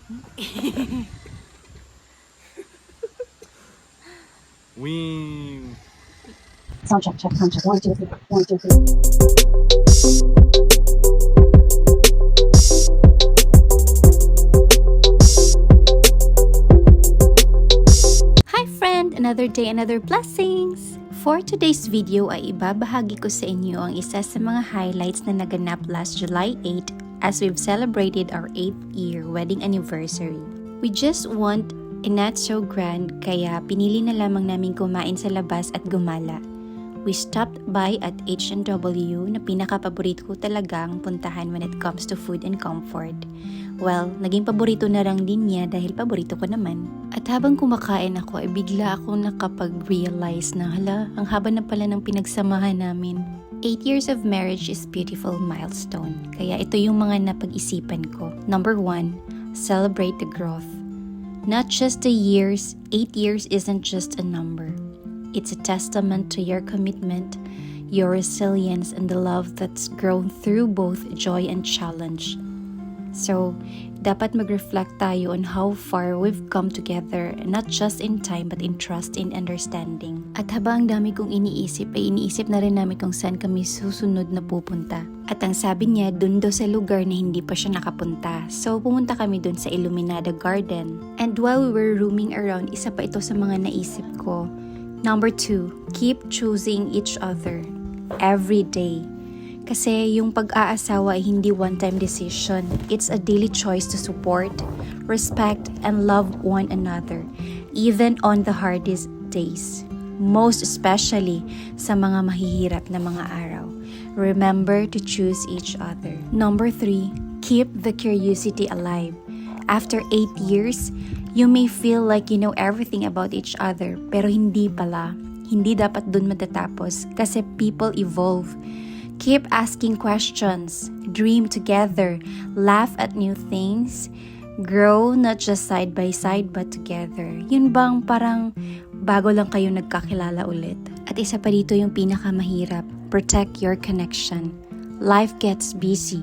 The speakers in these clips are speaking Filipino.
Wing. Sound check, check, sound check. 1, 2, 3. 1, 2, 3. Hi friend! Another day, another blessings! For today's video ay ibabahagi ko sa inyo ang isa sa mga highlights na naganap last July 8 as we've celebrated our 8th year wedding anniversary. We just want a not so grand kaya pinili na lamang namin kumain sa labas at gumala. We stopped by at H&W na pinaka-paborito ko talagang puntahan when it comes to food and comfort. Well, naging paborito na lang din niya dahil paborito ko naman. At habang kumakain ako ay bigla ako nakapag-realize na ang haba na pala ng pinagsamahan namin. 8 years of marriage is beautiful milestone. Kaya ito yung mga napag-isipan ko. Number 1, celebrate the growth. Not just the years, 8 years isn't just a number. It's a testament to your commitment, your resilience, and the love that's grown through both joy and challenge. So, dapat mag-reflect tayo on how far we've come together, not just in time but in trust and understanding. At habang dami kong iniisip, ay iniisip na rin namin kung saan kami susunod na pupunta. At ang sabi niya, dun daw sa lugar na hindi pa siya nakapunta. So, pumunta kami dun sa Illuminada Garden. And while we were roaming around, isa pa ito sa mga naisip ko. Number 2, keep choosing each other every day. Kasi yung pag-aasawa ay hindi one-time decision. It's a daily choice to support, respect, and love one another, even on the hardest days. Most especially sa mga mahihirap na mga araw. Remember to choose each other. Number 3, keep the curiosity alive. After 8 years, you may feel like you know everything about each other, pero hindi pala. Hindi dapat dun matatapos kasi people evolve. Keep asking questions, dream together, laugh at new things, grow not just side by side but together. Yun bang parang bago lang kayo nagkakilala ulit? At isa pa dito yung pinakamahirap, protect your connection. Life gets busy,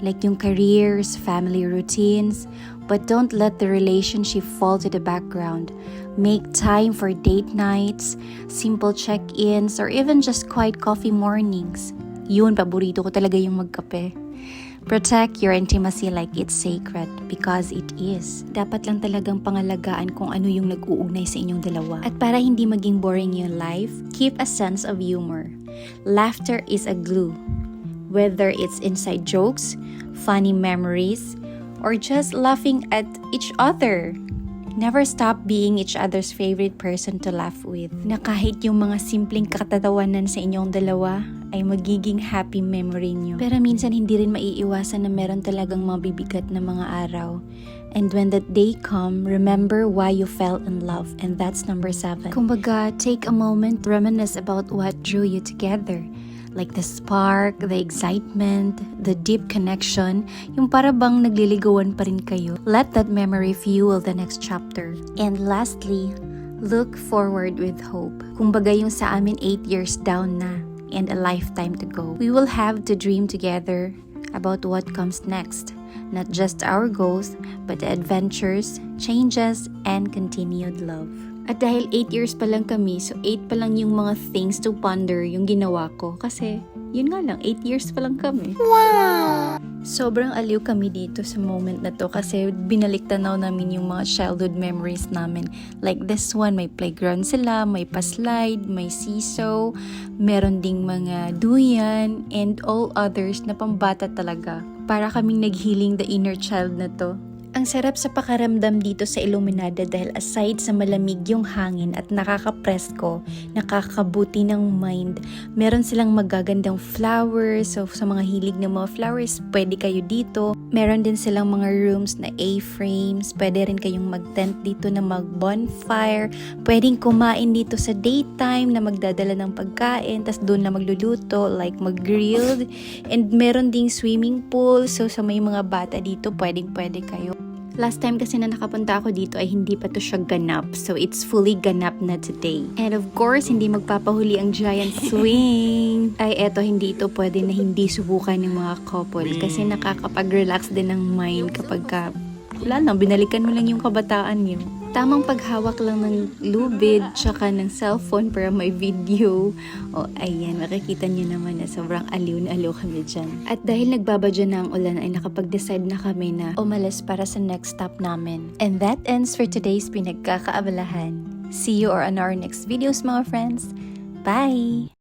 like yung careers, family routines, but don't let the relationship fall to the background. Make time for date nights, simple check-ins, or even just quiet coffee mornings. Yun, paborito ko talaga yung magkape. Protect your intimacy like it's sacred because it is. Dapat lang talagang pangalagaan kung ano yung nag-uugnay sa inyong dalawa. At para hindi maging boring yung life, keep a sense of humor. Laughter is a glue. Whether it's inside jokes, funny memories, or just laughing at each other. Never stop being each other's favorite person to laugh with. Na kahit yung mga simpleng katatawanan sa inyong dalawa ay magiging happy memory nyo. Pero minsan hindi rin maiiwasan na meron talagang mabibigat na mga araw. And when that day come, remember why you fell in love. And that's number 7. Kumbaga, take a moment to reminisce about what drew you together. Like the spark, the excitement, the deep connection, yung para bang nagliligawan pa rin kayo. Let that memory fuel the next chapter. And lastly, look forward with hope. Kumbaga yung sa amin 8 years down na and a lifetime to go. We will have to dream together about what comes next. Not just our goals, but the adventures, changes, and continued love. At dahil 8 years pa lang kami, so 8 pa lang yung mga things to ponder yung ginawa ko. Kasi, yun nga lang, 8 years pa lang kami. Wow! Sobrang aliw kami dito sa moment na to kasi binalik tanaw namin yung mga childhood memories namin. Like this one, may playground sila, may pa-slide, may seesaw, meron ding mga duyan, and all others na pambata talaga. Para kaming nag-healing the inner child na to. Ang sarap sa pakaramdam dito sa Illuminada dahil aside sa malamig yung hangin at nakaka-presko, nakakabuti ng mind, meron silang magagandang flowers. So sa mga hilig ng mga flowers, pwede kayo dito. Meron din silang mga rooms na A-frames. Pwede rin kayong mag-tent dito na mag-bonfire. Pwedeng kumain dito sa daytime na magdadala ng pagkain. Tas doon na magluluto, like mag-grilled. And meron ding swimming pool. So sa may mga bata dito, pwede kayo. Last time kasi na nakapunta ako dito ay hindi pa to siya ganap. So, it's fully ganap na today. And of course, hindi magpapahuli ang giant swing. Ay, eto, hindi ito pwede na hindi subukan ng mga couple. Kasi nakakapag-relax din ng mind kapag Wala lang, binalikan mo lang yung kabataan niyo. Tamang paghawak lang ng lubid tsaka ng cellphone para may video. O ayan, makikita niyo naman na sobrang aliw na aliw kami dyan. At dahil nagbabadya na ang ulan ay nakapag-decide na kami na umalis para sa next stop namin. And that ends for today's pinagkakaabalahan. See you or on our next videos mga friends. Bye!